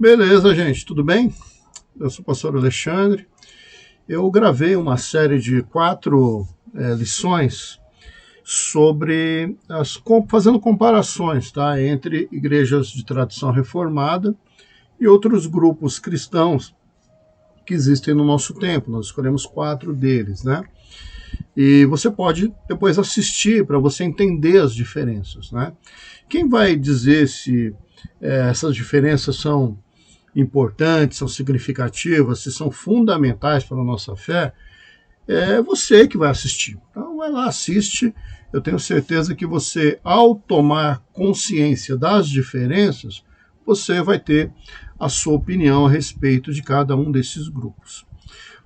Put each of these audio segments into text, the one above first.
Beleza, gente, tudo bem? Eu sou o pastor Alexandre. Eu gravei uma série de 4 lições sobre fazendo comparações, tá, entre igrejas de tradição reformada e outros grupos cristãos que existem no nosso tempo. Nós escolhemos 4 deles, né? E você pode depois assistir para você entender as diferenças, né? Quem vai dizer se essas diferenças são importantes, são significativas, se são fundamentais para a nossa fé, é você que vai assistir. Então vai lá, assiste. Eu tenho certeza que você, ao tomar consciência das diferenças, você vai ter a sua opinião a respeito de cada um desses grupos.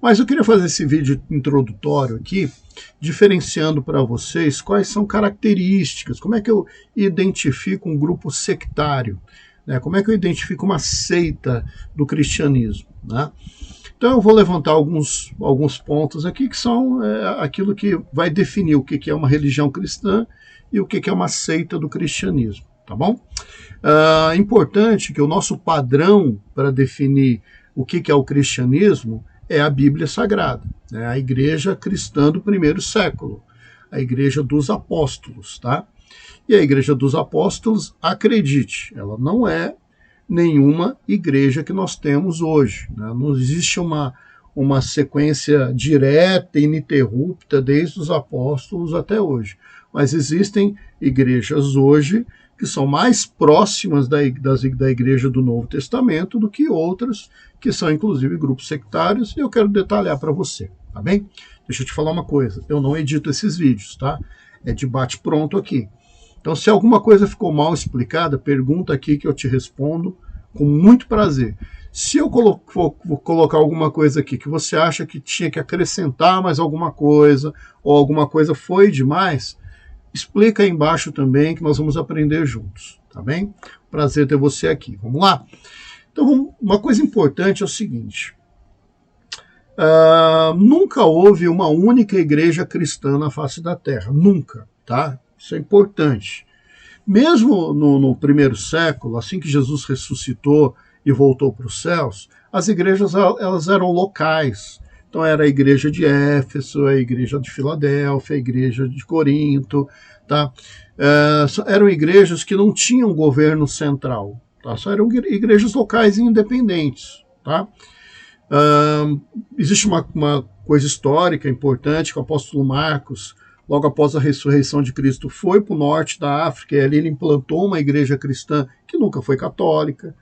Mas eu queria fazer esse vídeo introdutório aqui, diferenciando para vocês quais são características, como é que eu identifico um grupo sectário, né? Como é que eu identifico uma seita do cristianismo, né? Então eu vou levantar alguns pontos aqui que são aquilo que vai definir o que é uma religião cristã e o que é uma seita do cristianismo, tá bom? Importante que o nosso padrão para definir o que é o cristianismo é a Bíblia Sagrada, né? A igreja cristã do primeiro século, a igreja dos apóstolos, tá? E a igreja dos apóstolos, acredite, ela não é nenhuma igreja que nós temos hoje, né? Não existe uma sequência direta e ininterrupta desde os apóstolos até hoje. Mas existem igrejas hoje que são mais próximas da igreja do Novo Testamento do que outras, que são inclusive grupos sectários, e eu quero detalhar para você, tá bem? Deixa eu te falar uma coisa, eu não edito esses vídeos, tá? É de bate pronto aqui. Então, se alguma coisa ficou mal explicada, pergunta aqui que eu te respondo com muito prazer. Se eu vou colocar alguma coisa aqui que você acha que tinha que acrescentar mais alguma coisa, ou alguma coisa foi demais, explica aí embaixo também que nós vamos aprender juntos, tá bem? Prazer ter você aqui. Vamos lá? Então, uma coisa importante é o seguinte. Nunca houve uma única igreja cristã na face da Terra. Nunca, tá? Isso é importante. Mesmo no primeiro século, assim que Jesus ressuscitou e voltou para os céus, as igrejas elas eram locais. Então era a igreja de Éfeso, a igreja de Filadélfia, a igreja de Corinto, tá? Eram igrejas que não tinham governo central, tá? Só eram igrejas locais e independentes, tá? Existe uma coisa histórica importante que o apóstolo Marcos, logo após a ressurreição de Cristo, foi para o norte da África e ali ele implantou uma igreja cristã que nunca foi católica.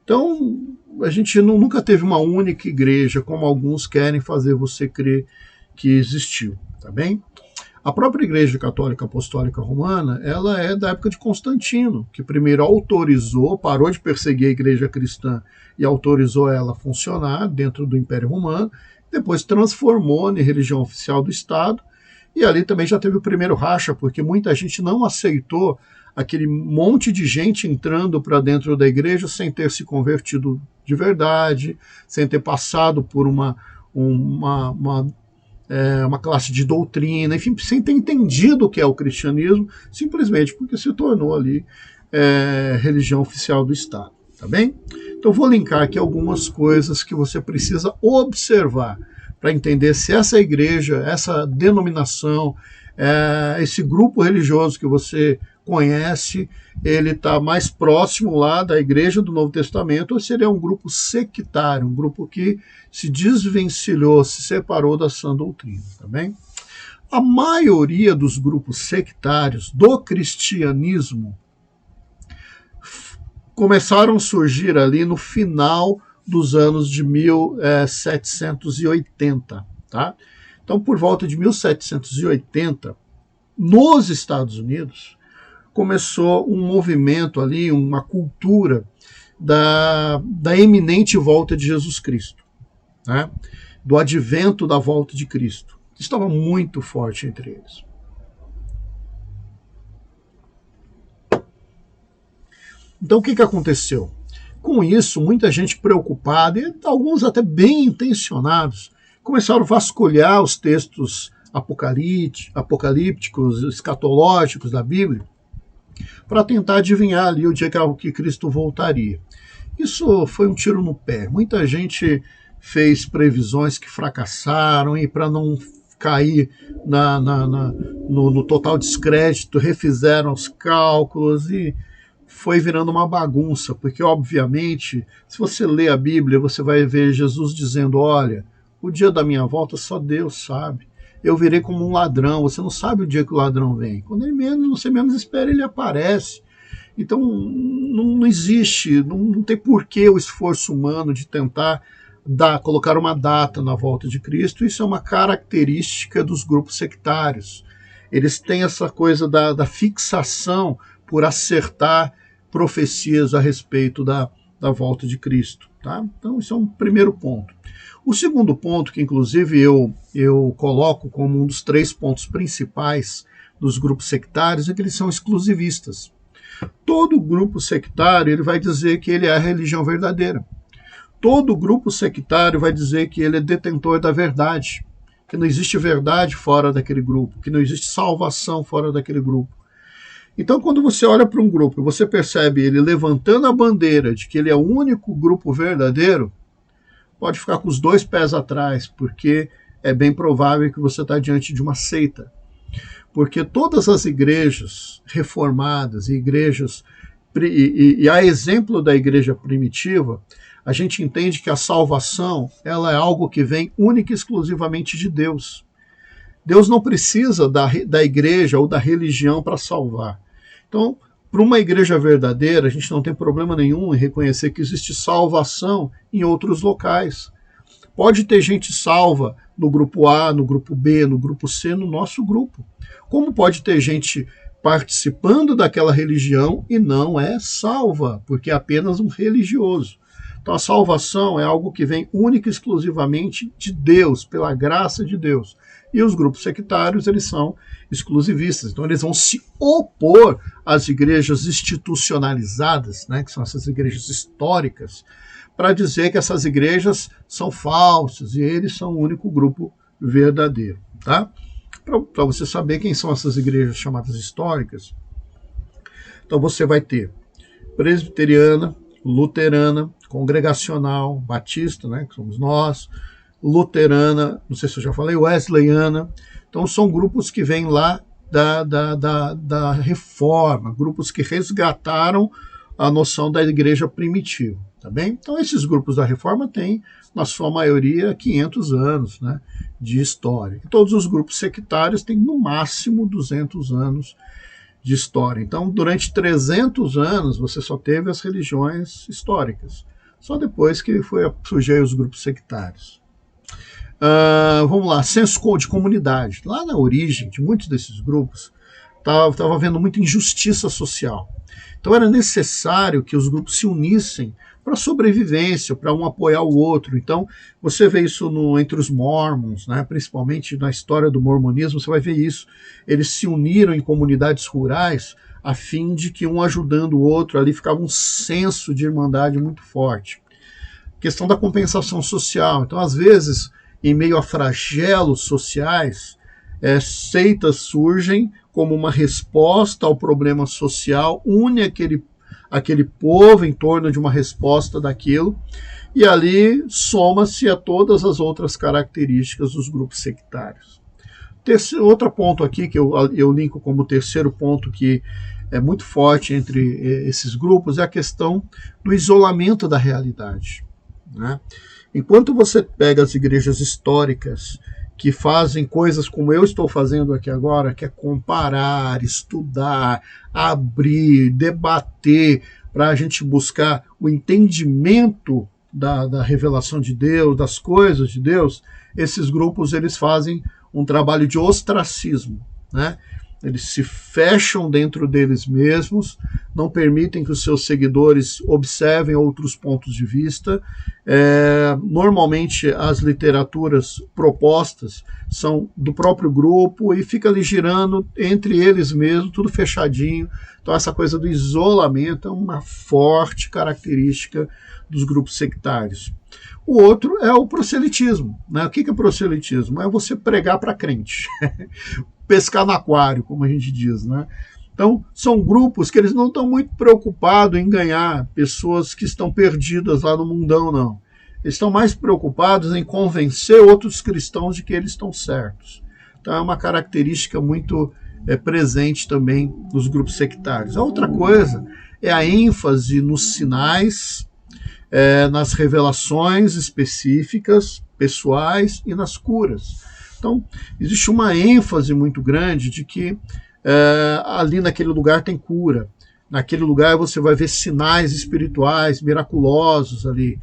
Então, a gente nunca teve uma única igreja, como alguns querem fazer você crer que existiu, tá bem? A própria Igreja Católica Apostólica Romana, ela é da época de Constantino, que primeiro autorizou, parou de perseguir a igreja cristã e autorizou ela a funcionar dentro do Império Romano, depois transformou em religião oficial do Estado, e ali também já teve o primeiro racha, porque muita gente não aceitou aquele monte de gente entrando para dentro da igreja sem ter se convertido de verdade, sem ter passado por uma classe de doutrina, enfim, sem ter entendido o que é o cristianismo, simplesmente porque se tornou ali religião oficial do Estado, tá bem? Então vou linkar aqui algumas coisas que você precisa observar para entender se essa igreja, essa denominação, esse grupo religioso que você conhece, ele está mais próximo lá da igreja do Novo Testamento, ou se ele é um grupo sectário, um grupo que se desvencilhou, se separou da sã doutrina, tá bem? A maioria dos grupos sectários do cristianismo começaram a surgir ali no final dos anos de 1780, tá? Então, por volta de 1780, nos Estados Unidos, começou um movimento ali, uma cultura da eminente volta de Jesus Cristo, né? Do advento da volta de Cristo. Estava muito forte entre eles. Então, o que aconteceu? Com isso, muita gente preocupada, e alguns até bem intencionados, começaram a vasculhar os textos apocalípticos, escatológicos da Bíblia, para tentar adivinhar ali o dia que Cristo voltaria. Isso foi um tiro no pé. Muita gente fez previsões que fracassaram e para não cair no total descrédito, refizeram os cálculos e foi virando uma bagunça, porque obviamente, se você lê a Bíblia, você vai ver Jesus dizendo, olha, o dia da minha volta só Deus sabe. Eu virei como um ladrão, você não sabe o dia que o ladrão vem. Quando você menos espera, ele aparece. Então não existe, não tem porquê o esforço humano de tentar colocar uma data na volta de Cristo. Isso é uma característica dos grupos sectários. Eles têm essa coisa da fixação por acertar profecias a respeito da volta de Cristo. Tá? Então, isso é um primeiro ponto. O segundo ponto, que inclusive eu coloco como um dos 3 pontos principais dos grupos sectários, é que eles são exclusivistas. Todo grupo sectário ele vai dizer que ele é a religião verdadeira. Todo grupo sectário vai dizer que ele é detentor da verdade, que não existe verdade fora daquele grupo, que não existe salvação fora daquele grupo. Então, quando você olha para um grupo e você percebe ele levantando a bandeira de que ele é o único grupo verdadeiro, pode ficar com os 2 pés atrás, porque é bem provável que você está diante de uma seita. Porque todas as igrejas reformadas e igrejas, e a exemplo da igreja primitiva, a gente entende que a salvação ela é algo que vem única e exclusivamente de Deus. Deus não precisa da igreja ou da religião para salvar. Então, para uma igreja verdadeira, a gente não tem problema nenhum em reconhecer que existe salvação em outros locais. Pode ter gente salva no grupo A, no grupo B, no grupo C, no nosso grupo. Como pode ter gente participando daquela religião e não é salva, porque é apenas um religioso. Então a salvação é algo que vem única e exclusivamente de Deus, pela graça de Deus. E os grupos sectários, eles são exclusivistas. Então eles vão se opor às igrejas institucionalizadas, né, que são essas igrejas históricas, para dizer que essas igrejas são falsas e eles são o único grupo verdadeiro. Tá? Para você saber quem são essas igrejas chamadas históricas, então você vai ter presbiteriana, luterana, congregacional, batista, né, que somos nós, luterana, não sei se eu já falei, wesleyana. Então são grupos que vêm lá da reforma, grupos que resgataram a noção da igreja primitiva. Tá bem? Então esses grupos da reforma têm, na sua maioria, 500 anos, né, de história. E todos os grupos sectários têm no máximo 200 anos de história. Então durante 300 anos você só teve as religiões históricas. Só depois que surgiram os grupos sectários. Vamos lá, senso de comunidade. Lá na origem de muitos desses grupos estava havendo muita injustiça social. Então era necessário que os grupos se unissem para sobrevivência, para um apoiar o outro. Então você vê isso entre os mormons, né? Principalmente na história do mormonismo, você vai ver isso. Eles se uniram em comunidades rurais a fim de que um ajudando o outro, ali ficava um senso de irmandade muito forte. Questão da compensação social. Então, às vezes, em meio a flagelos sociais, seitas surgem como uma resposta ao problema social, une aquele povo em torno de uma resposta daquilo, e ali soma-se a todas as outras características dos grupos sectários. Outro ponto aqui que eu linko como terceiro ponto que é muito forte entre esses grupos é a questão do isolamento da realidade. Né? Enquanto você pega as igrejas históricas que fazem coisas como eu estou fazendo aqui agora, que é comparar, estudar, abrir, debater, para a gente buscar o entendimento da revelação de Deus, das coisas de Deus, esses grupos eles fazem um trabalho de ostracismo, né? Eles se fecham dentro deles mesmos, não permitem que os seus seguidores observem outros pontos de vista. Normalmente as literaturas propostas são do próprio grupo e fica ali girando entre eles mesmos, tudo fechadinho. Então essa coisa do isolamento é uma forte característica dos grupos sectários. O outro é o proselitismo. Né? O que é proselitismo? É você pregar para crente. Pescar no aquário, como a gente diz, né? Então, são grupos que eles não estão muito preocupados em ganhar pessoas que estão perdidas lá no mundão, não. Eles estão mais preocupados em convencer outros cristãos de que eles estão certos. Então, é uma característica muito presente também nos grupos sectários. A outra coisa é a ênfase nos sinais, nas revelações específicas, pessoais e nas curas. Então, existe uma ênfase muito grande de que ali naquele lugar tem cura. Naquele lugar você vai ver sinais espirituais, miraculosos ali,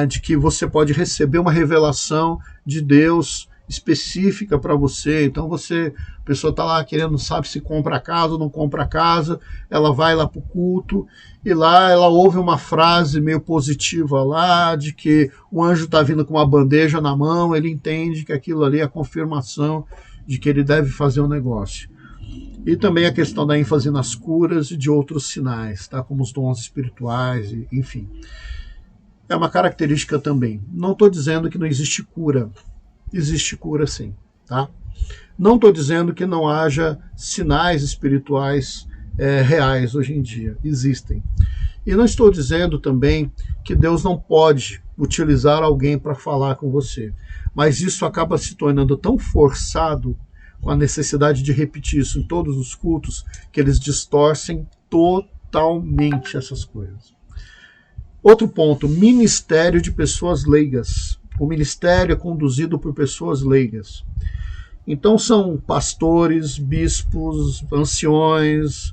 de que você pode receber uma revelação de Deus específica para você. Então a pessoa está lá querendo, não sabe se compra a casa ou não compra a casa, ela vai lá para o culto e lá ela ouve uma frase meio positiva lá, de que o anjo está vindo com uma bandeja na mão, ele entende que aquilo ali é a confirmação de que ele deve fazer um negócio. E também a questão da ênfase nas curas e de outros sinais, tá? Como os dons espirituais, enfim. É uma característica também. Não estou dizendo que não existe cura. Existe cura sim, tá? Não estou dizendo que não haja sinais espirituais reais hoje em dia. Existem. E não estou dizendo também que Deus não pode utilizar alguém para falar com você. Mas isso acaba se tornando tão forçado, com a necessidade de repetir isso em todos os cultos, que eles distorcem totalmente essas coisas. Outro ponto, ministério de pessoas leigas. O ministério é conduzido por pessoas leigas. Então são pastores, bispos, anciões,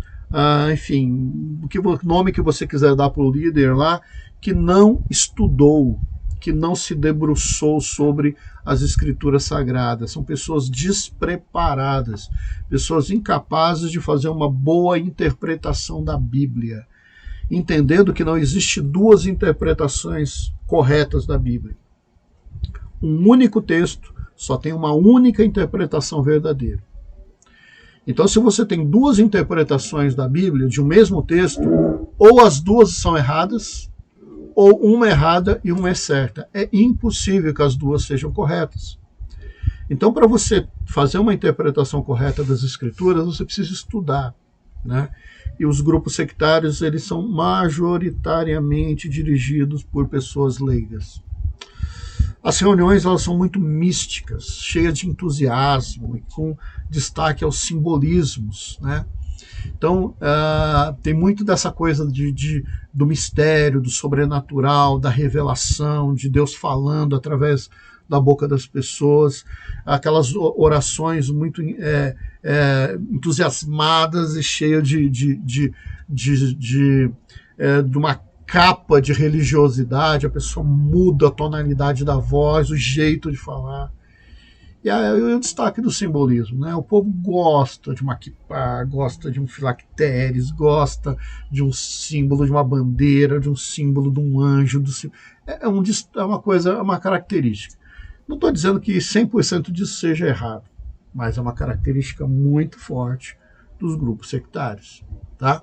enfim, o nome que você quiser dar para o líder lá, que não estudou, que não se debruçou sobre as escrituras sagradas. São pessoas despreparadas, pessoas incapazes de fazer uma boa interpretação da Bíblia, entendendo que não existe duas interpretações corretas da Bíblia. Um único texto só tem uma única interpretação verdadeira. Então, se você tem duas interpretações da Bíblia de um mesmo texto, ou as duas são erradas, ou uma é errada e uma é certa. É impossível que as duas sejam corretas. Então, para você fazer uma interpretação correta das Escrituras, você precisa estudar, né? E os grupos sectários, eles são majoritariamente dirigidos por pessoas leigas. As reuniões, elas são muito místicas, cheias de entusiasmo e com destaque aos simbolismos, né? Então, tem muito dessa coisa do mistério, do sobrenatural, da revelação, de Deus falando através da boca das pessoas, aquelas orações muito entusiasmadas e cheias de uma capa de religiosidade. A pessoa muda a tonalidade da voz, o jeito de falar. E aí o destaque do simbolismo, né? O povo gosta de uma kippah, gosta de um filactéres, gosta de um símbolo de uma bandeira, de um símbolo de um anjo. É uma coisa, é uma característica. Não estou dizendo que 100% disso seja errado, mas é uma característica muito forte dos grupos sectários, tá?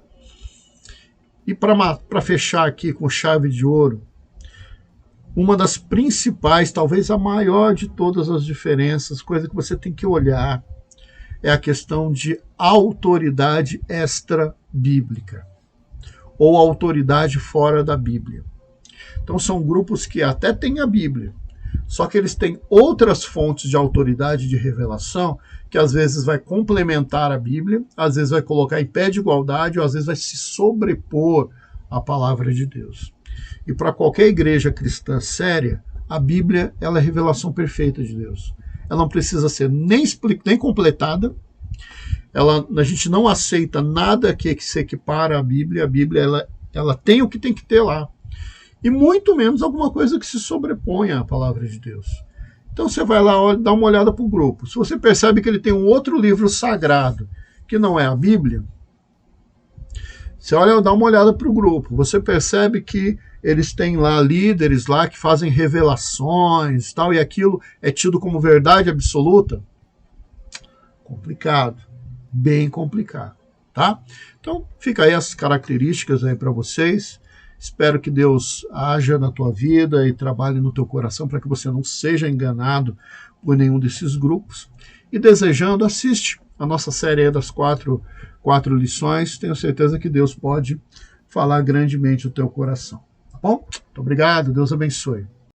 E para fechar aqui com chave de ouro, uma das principais, talvez a maior de todas as diferenças, coisa que você tem que olhar, é a questão de autoridade extra-bíblica, ou autoridade fora da Bíblia. Então são grupos que até têm a Bíblia, só que eles têm outras fontes de autoridade de revelação, que às vezes vai complementar a Bíblia, às vezes vai colocar em pé de igualdade, ou às vezes vai se sobrepor à palavra de Deus. E para qualquer igreja cristã séria, a Bíblia ela é a revelação perfeita de Deus. Ela não precisa ser nem completada, a gente não aceita nada que se equipara à Bíblia. A Bíblia ela tem o que tem que ter lá. E muito menos alguma coisa que se sobreponha à palavra de Deus. Então você vai lá, dá uma olhada para o grupo. Se você percebe que ele tem um outro livro sagrado, que não é a Bíblia, você dá uma olhada para o grupo. Você percebe que eles têm lá líderes lá que fazem revelações tal, e aquilo é tido como verdade absoluta. Complicado. Bem complicado. Tá? Então fica aí as características aí para vocês. Espero que Deus haja na tua vida e trabalhe no teu coração para que você não seja enganado por nenhum desses grupos. E desejando, assiste a nossa série das quatro lições. Tenho certeza que Deus pode falar grandemente o teu coração. Tá bom? Muito obrigado, Deus abençoe.